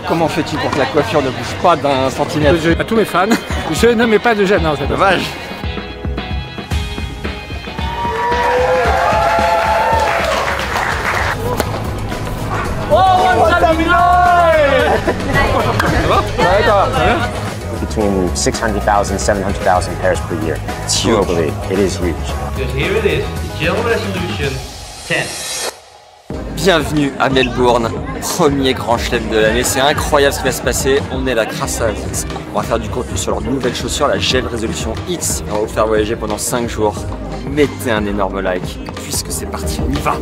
Comment fais-tu pour que la coiffure ne bouge pas d'un centimètre? À tous mes fans, je ne mets pas de gêne. Non, dommage. Between 600,000 700,000 pairs per year. Globally, it is huge. Because here it is, the gel resolution 10. Bienvenue à Melbourne, premier grand chelem de l'année. C'est incroyable ce qui va se passer. On est là grâce à Asics. On va faire du contenu sur leur nouvelle chaussure, la Gel Résolution X. On va vous faire voyager pendant 5 jours. Mettez un énorme like, puisque c'est parti, on y va.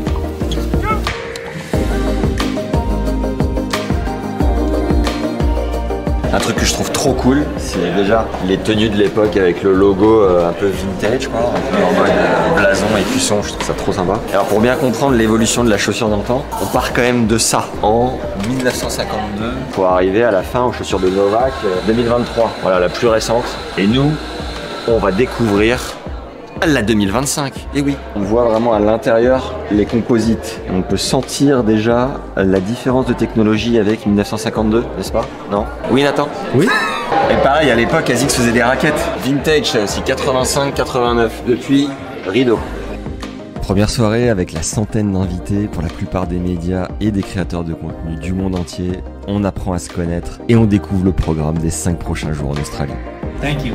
Un truc que je trouve trop cool, c'est déjà les tenues de l'époque avec le logo un peu vintage, quoi, un peu en mode blason et cuisson, je trouve ça trop sympa. Alors pour bien comprendre l'évolution de la chaussure dans le temps, on part quand même de ça, en 1952, pour arriver à la fin aux chaussures de Novak 2023, voilà la plus récente. Et nous, on va découvrir la 2025, et oui. On voit vraiment à l'intérieur les composites. On peut sentir déjà la différence de technologie avec 1952, n'est-ce pas? Non? Oui, Nathan? Oui. Et pareil, à l'époque, Asics faisait des raquettes. Vintage, ça aussi, 85-89. Depuis, rideau. Première soirée avec la centaine d'invités pour la plupart des médias et des créateurs de contenu du monde entier. On apprend à se connaître et on découvre le programme des 5 prochains jours en Australie. Thank you.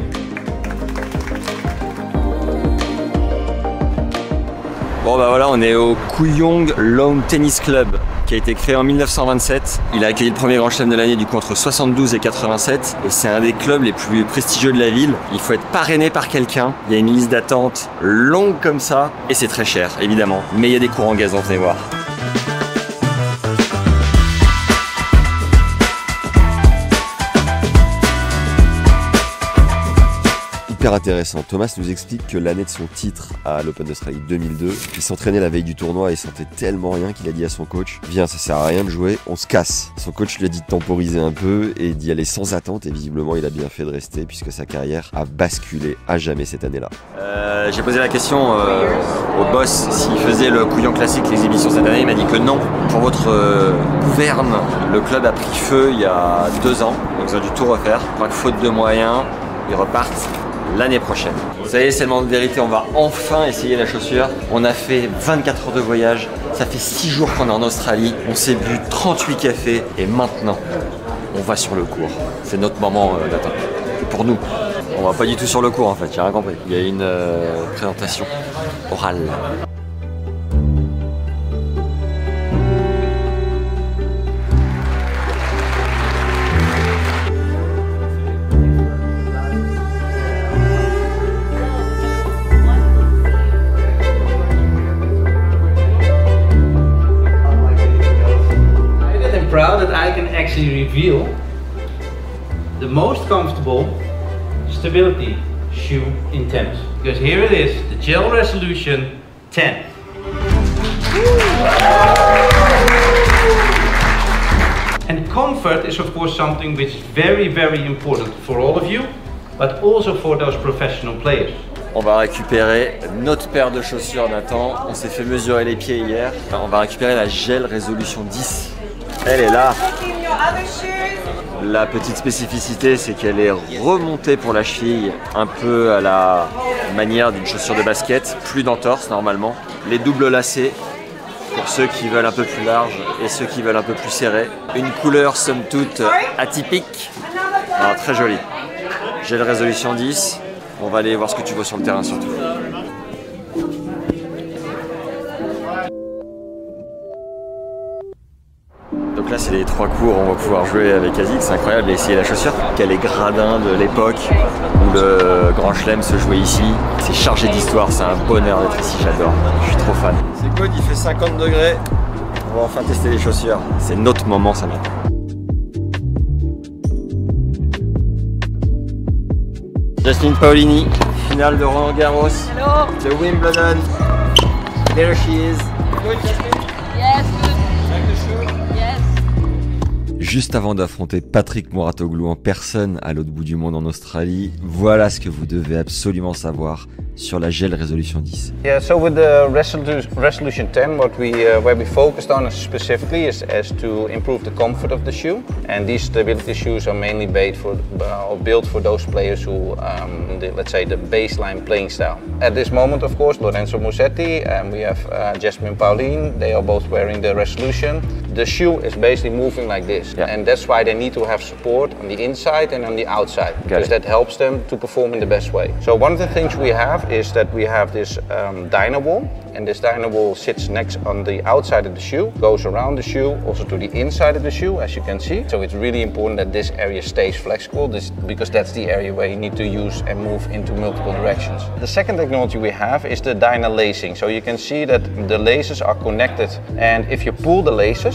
Bon bah voilà, on est au Kooyong Lawn Tennis Club qui a été créé en 1927. Il a accueilli le premier grand chelem de l'année du coup entre 72 et 87 et c'est un des clubs les plus prestigieux de la ville. Il faut être parrainé par quelqu'un, il y a une liste d'attente longue comme ça et c'est très cher évidemment, mais il y a des cours en gazon, venez voir. Intéressant. Thomas nous explique que l'année de son titre à l'Open d'Australie 2002, il s'entraînait la veille du tournoi et il sentait tellement rien qu'il a dit à son coach: viens, ça sert à rien de jouer, on se casse. Son coach lui a dit de temporiser un peu et d'y aller sans attente et visiblement il a bien fait de rester puisque sa carrière a basculé à jamais cette année-là. J'ai posé la question au boss s'il faisait le Kooyong classique, l'exhibition cette année, il m'a dit que non. Pour votre gouverne, le club a pris feu il y a 2 ans, donc ils ont dû tout refaire. Je crois que faute de moyens, ils repartent l'année prochaine. Vous savez, c'est le moment de vérité, on va enfin essayer la chaussure. On a fait 24 heures de voyage, ça fait 6 jours qu'on est en Australie, on s'est bu 38 cafés et maintenant, on va sur le cours. C'est notre moment d'attente. C'est pour nous. On va pas du tout sur le cours en fait, j'ai rien compris. Il y a une présentation orale. Proud that I can actually reveal the most comfortable stability shoe in tennis. Because here it is, the Gel Resolution 10. And comfort is of course something which is very, very important for all of you, but also for those professional players. On va récupérer notre paire de chaussures, Nathan. On s'est fait mesurer les pieds hier. On va récupérer la Gel Résolution 10. Elle est là. La petite spécificité, c'est qu'elle est remontée pour la cheville, un peu à la manière d'une chaussure de basket, plus d'entorse normalement. Les doubles lacets, pour ceux qui veulent un peu plus large et ceux qui veulent un peu plus serré. Une couleur somme toute atypique, alors, très jolie. Gel Résolution 10, on va aller voir ce que tu vois sur le terrain surtout. Donc là c'est les 3 cours, on va pouvoir jouer avec Asics, c'est incroyable, et essayer la chaussure. Quel est gradin de l'époque où le Grand Chelem se jouait ici. C'est chargé d'histoire, c'est un bonheur d'être ici, j'adore. Je suis trop fan. C'est good, il fait 50 degrés. On va enfin tester les chaussures. C'est notre moment ça maintenant. Jasmine Paolini, finale de Roland Garros. Hello. De Wimbledon. There she is. Good, Jasmine? Yes, good. Like the shoe? Yes. Juste avant d'affronter Patrick Mouratoglou en personne à l'autre bout du monde en Australie, voilà ce que vous devez absolument savoir sur la gel résolution 10. Yeah, so with the resolution 10, where we focused on specifically is to improve the comfort of the shoe, and these stability shoes are mainly built for those players who, let's say, the baseline playing style. At this moment, of course, Lorenzo Musetti and we have Jasmine Paolini. They are both wearing the resolution. The shoe is basically moving like this, and that's why they need to have support on the inside and on the outside, because that helps them to perform in the best way. So one of the things we have is that we have this dyno ball, and this dyno ball sits next on the outside of the shoe, goes around the shoe, also to the inside of the shoe, as you can see. So it's really important that this area stays flexible, because that's the area where you need to use and move into multiple directions. The second technology we have is the dyno lacing. So you can see that the laces are connected, and if you pull the laces,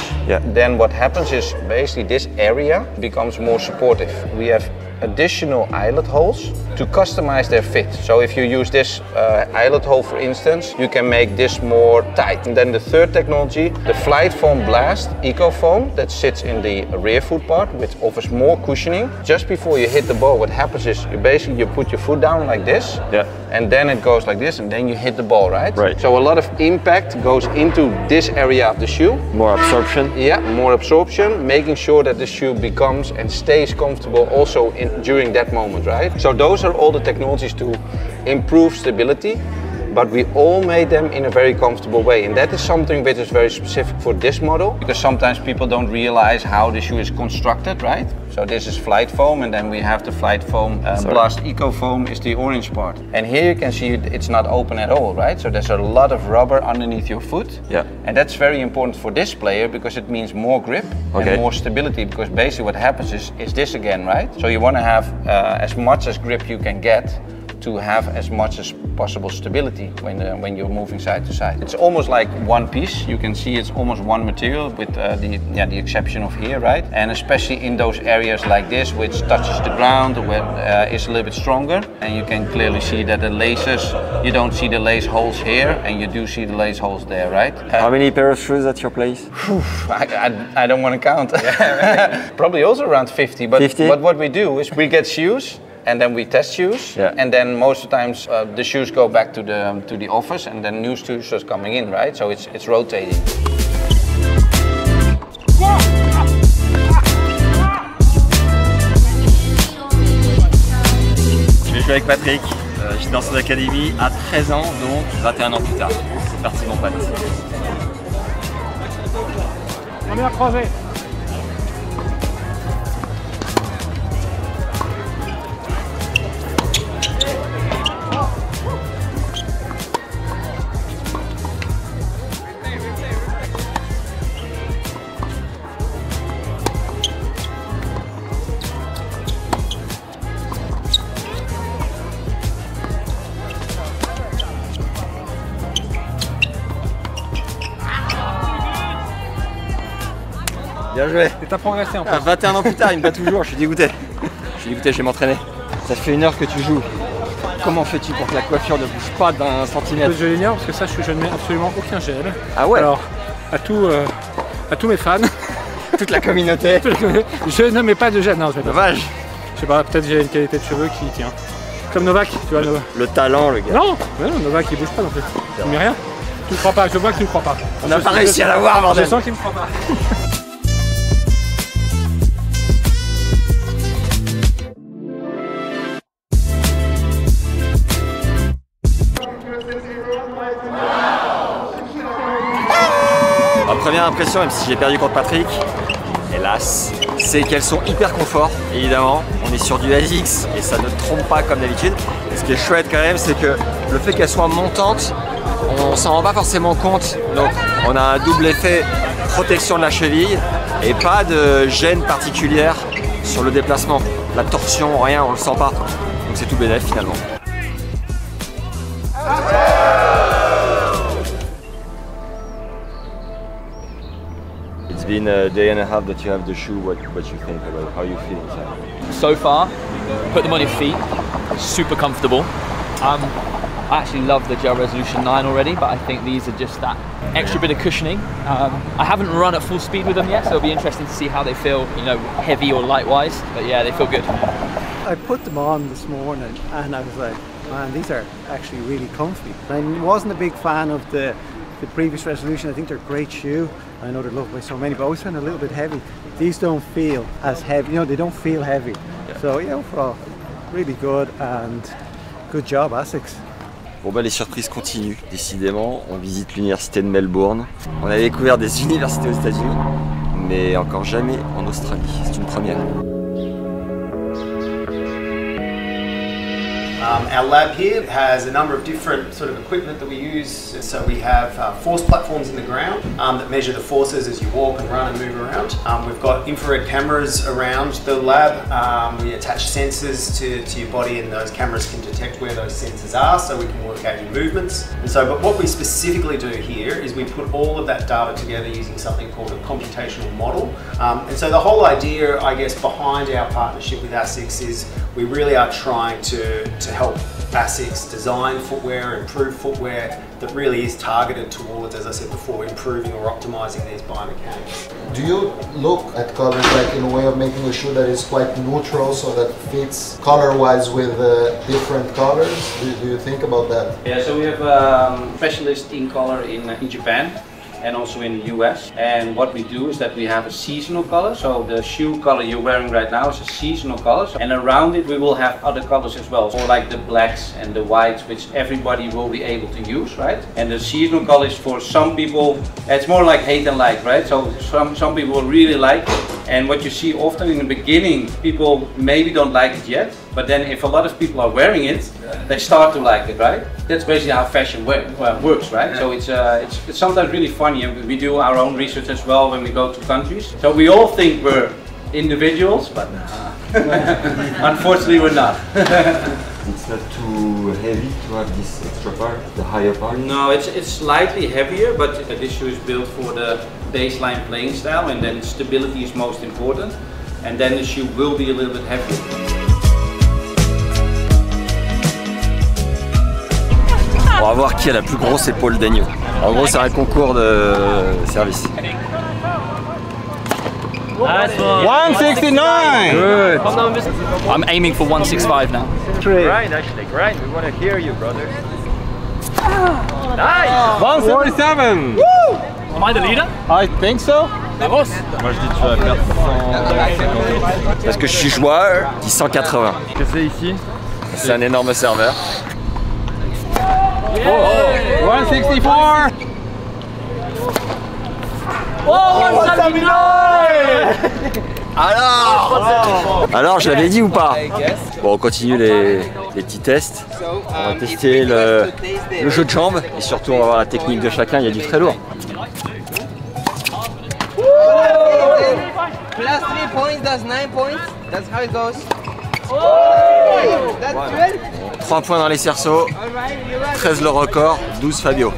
then what happens is basically this area becomes more supportive. We have additional eyelet holes to customize their fit. So if you use this eyelet hole, for instance, you can make this more tight. And then the third technology, the Flight Foam Blast Eco Foam, that sits in the rear foot part, which offers more cushioning. Just before you hit the ball, what happens is you put your foot down like this, and then it goes like this, and then you hit the ball, right? So a lot of impact goes into this area of the shoe. More absorption. Yeah, more absorption, making sure that the shoe becomes and stays comfortable also during that moment, right? So those are all the technologies to improve stability, but we all made them in a very comfortable way, and that is something which is very specific for this model, because sometimes people don't realize how the shoe is constructed, right? So this is Flight Foam, and then we have the Flight Foam Blast Eco Foam is the orange part. And here you can see it's not open at all, right? So there's a lot of rubber underneath your foot. And that's very important for this player, because it means more grip and more stability, because basically what happens is this again, right? So you want to have as much as grip you can get to have as much as possible stability when you're moving side to side. It's almost like one piece. You can see it's almost one material, with the exception of here, right? And especially in those areas like this, which touches the ground, where is a little bit stronger, and you can clearly see that the laces, you don't see the lace holes here, and you do see the lace holes there, right? How many pairs of shoes at your place? I don't want to count. Probably also around 50. But 50? But what we do is we get shoes, and then we test shoes, and then most of the times the shoes go back to the office, and then new shoes are coming in, right? So it's rotating. Je vais jouer avec Patrick, je suis dans son académie à 13 ans, donc 21 ans plus tard. C'est parti mon pote. Première croisée. Bien joué. Et t'as progressé en fait. 21 ans plus tard, il me bat toujours, je suis dégoûté. Je suis dégoûté, je vais m'entraîner. Ça fait 1 heure que tu joues. Comment fais-tu pour que la coiffure ne bouge pas d'un centimètre? Je l'ignore parce que ça, je ne mets absolument aucun gel. Ah ouais? Alors, à tous mes fans, toute la communauté, je ne mets pas de gel. Non, je mets pas. Dommage. Je sais pas, peut-être j'ai une qualité de cheveux qui tient. Comme Novak, tu vois, Novak. Le talent, le gars. Non, mais non, Novak il bouge pas non plus. Tu ne mets rien. Tu ne crois pas, je vois que tu ne crois pas. On n'a pas réussi à l'avoir, bordel. Je sens qu'il ne croit pas. Ma première impression, même si j'ai perdu contre Patrick, hélas, c'est qu'elles sont hyper confort, évidemment. On est sur du Asics et ça ne trompe pas comme d'habitude. Ce qui est chouette quand même, c'est que le fait qu'elles soient montantes, on s'en rend pas forcément compte. Donc on a un double effet protection de la cheville et pas de gêne particulière sur le déplacement. La torsion, rien, on le sent pas. Donc c'est tout bénef finalement. It's been a day and a half that you have the shoe. What you think about how you feel inside? So far, put them on your feet, super comfortable. I actually love the Gel Resolution 9 already, but I think these are just that extra bit of cushioning. I haven't run at full speed with them yet, so it'll be interesting to see how they feel, you know, heavy or light-wise. But yeah, they feel good. I put them on this morning and I was like, man, these are actually really comfy. I wasn't a big fan of the previous Resolution. I think they're a great shoe. I know they're loved by so many, but I always found a little bit heavy. These don't feel as heavy, you know, they don't feel heavy. So, yeah, overall, really good and good job, Asics. Bon bah les surprises continuent, décidément. On visite l'université de Melbourne. On a découvert des universités aux États-Unis, mais encore jamais en Australie. C'est une première. Our lab here has a number of different sort of equipment that we use. So we have force platforms in the ground that measure the forces as you walk and run and move around. We've got infrared cameras around the lab. We attach sensors to your body, and those cameras can detect where those sensors are, so we can work out your movements. And so, but what we specifically do here is we put all of that data together using something called a computational model. And so the whole idea, I guess, behind our partnership with Asics is we really are trying to help Asics design footwear, improve footwear that really is targeted towards, as I said before, improving or optimizing these biomechanics. Do you look at colors like in a way of making a shoe that is quite neutral so that fits color-wise with different colors? Do you think about that? Yeah, so we have specialists in color in Japan and also in the US. And what we do is that we have a seasonal color. So the shoe color you're wearing right now is a seasonal color. And around it we will have other colors as well. So like the blacks and the whites, which everybody will be able to use, right? And the seasonal color is for some people, it's more like hate and like, right? So some people really like it. And what you see often in the beginning, people maybe don't like it yet. But then if a lot of people are wearing it, they start to like it, right? That's basically how fashion works, right? So it's sometimes really funny, and we do our own research as well when we go to countries. So we all think we're individuals, but unfortunately we're not. It's not too heavy to have this extra part, the higher part? No, it's slightly heavier, but this shoe is built for the baseline playing style, and then stability is most important. And then the shoe will be a little bit heavier. On va voir qui a la plus grosse épaule d'agneau. En gros, c'est un concours de service. 169! Good. I'm aiming for 165 now. Great, actually, great. We want to hear you, brother. Nice! 177! Woo! Am I the leader? I think so. Vamos! Moi je dis tu vas faire 150. Parce que je suis joueur, je dis 180. Qu'est-ce que c'est ici? C'est un énorme serveur. Oh, 164! Oh, 179! Alors, je l'avais dit ou pas? Bon, on continue les petits tests. On va tester le jeu de jambes et surtout on va voir la technique de chacun. Il y a du très lourd. Plus 3 points, that's 9 points. That's how it goes. That's good. 3 points dans les cerceaux, 13 le record, 12 Fabio.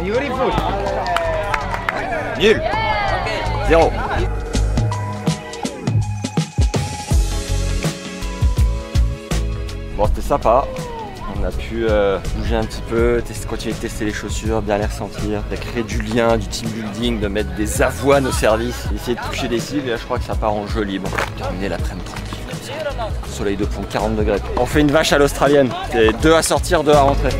Beautiful. Nul. 0. Bon, c'était sympa. On a pu bouger un petit peu, continuer de tester les chaussures, bien les ressentir, de créer du lien, du team building, de mettre des avoines au service, essayer de toucher des cibles. Et là, je crois que ça part en jeu libre. Terminer l'après-midi tranquille comme ça. Soleil de plomb, 40 degrés. On fait une vache à l'australienne. C'est 2 à sortir, 2 à rentrer.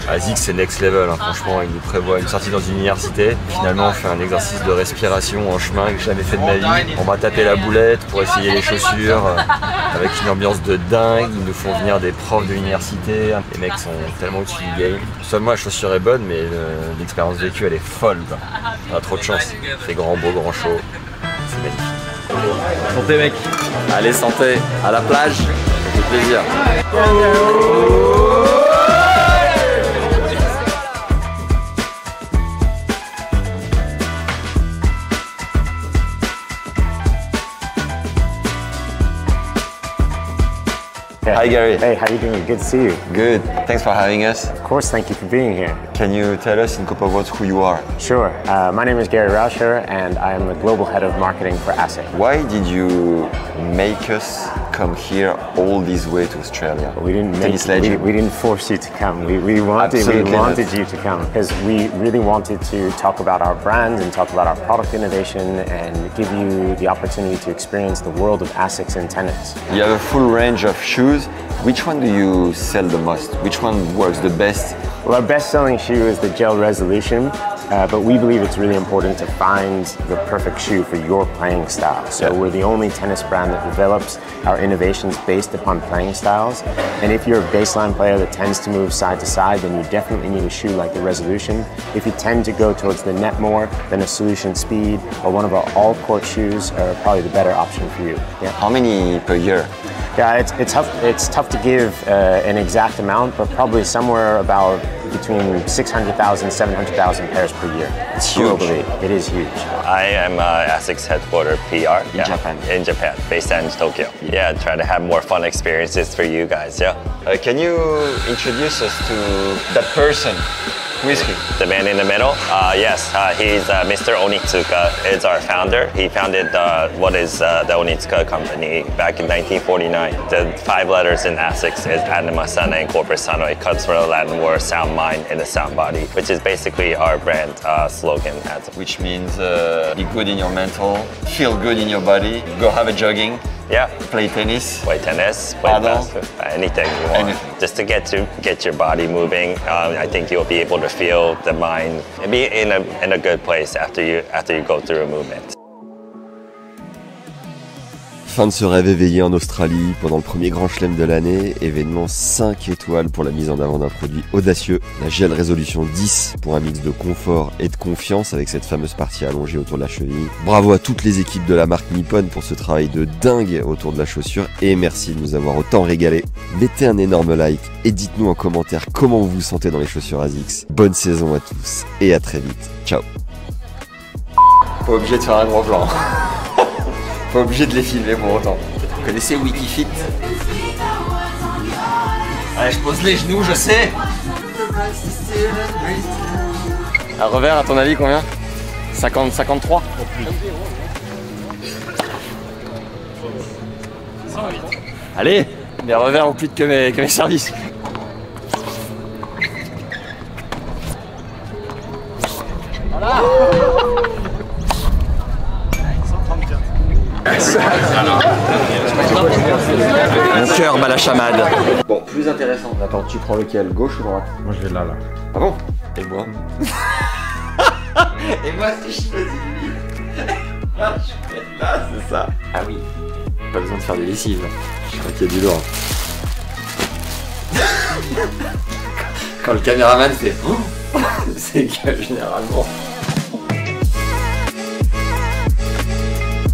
Asics, c'est next level, hein. Franchement, il nous prévoit une sortie dans une université. Finalement, on fait un exercice de respiration en chemin que j'ai jamais fait de ma vie. On m'a tapé la boulette pour essayer les chaussures avec une ambiance de dingue. Ils nous font venir des profs de l'université. Les mecs sont tellement au-dessus du game. Seulement, la chaussure est bonne, mais l'expérience vécue, elle est folle, quoi. On a trop de chance. Il fait grand, beau, grand chaud. C'est magnifique. Santé, mec. Allez, santé. À la plage. Ça fait plaisir. Okay. Hi Gary. Hey, how you doing? Good to see you. Good. Thanks for having us. Of course, thank you for being here. Can you tell us in a couple of words who you are? Sure. My name is Gary Rauscher, and I am the Global Head of Marketing for Asics. Why did you make us come here all this way to Australia? We didn't we didn't force you to come. We wanted you to come because we really wanted to talk about our brand and talk about our product innovation and give you the opportunity to experience the world of Asics in tennis. You have a full range of shoes. Which one do you sell the most? Which one works the best? Well, our best-selling shoe is the Gel Resolution, but we believe it's really important to find the perfect shoe for your playing style. So we're the only tennis brand that develops our innovations based upon playing styles. And if you're a baseline player that tends to move side to side, then you definitely need a shoe like the Resolution. If you tend to go towards the net more, then a Solution Speed or one of our all-court shoes are probably the better option for you. Yeah. How many per year? Yeah, it's tough to give an exact amount, but probably somewhere about between 600,000 700,000 pairs per year. It's huge. Globally, it is huge. I am Asics headquarter PR in Japan, based in Tokyo. Yeah, try to have more fun experiences for you guys. Yeah. Can you introduce us to that person? Who is he? The man in the middle? Yes, he's Mr. Onitsuka. He's our founder. He founded what is the Onitsuka company back in 1949. The 5 letters in Asics is Anima Sana and Corpus Sano. It comes from the Latin word sound mind and the sound body, which is basically our brand slogan. Which means be good in your mental, feel good in your body, go have a jogging. Yeah. Play tennis. Play basketball, anything you want. Just to get your body moving. I think you'll be able to feel the mind and be in a good place after you go through a movement. Fin de ce rêve éveillé en Australie pendant le premier grand chelem de l'année, événement 5 étoiles pour la mise en avant d'un produit audacieux, la Gel Résolution 10 pour un mix de confort et de confiance avec cette fameuse partie allongée autour de la cheville. Bravo à toutes les équipes de la marque Nippon pour ce travail de dingue autour de la chaussure et merci de nous avoir autant régalé. Mettez un énorme like et dites-nous en commentaire comment vous vous sentez dans les chaussures Asics. Bonne saison à tous et à très vite. Ciao. Pas obligé de faire un gros plan. Pas obligé de les filmer pour autant. Vous connaissez Wikifit? Allez, je pose les genoux, je sais. Un revers, à ton avis, combien? 50, 53? Allez, mes revers ont plus que mes services. Voilà. Mon cœur bat la chamade. Bon, plus intéressant. Attends, tu prends lequel? Gauche ou droite? Moi je vais là. Ah bon? Et moi? Et moi si je faisais lui. Je vais là, c'est ça. Ah oui. Pas besoin de faire des lessives. Je crois qu'il y a du lourd. Quand le caméraman fait c'est que généralement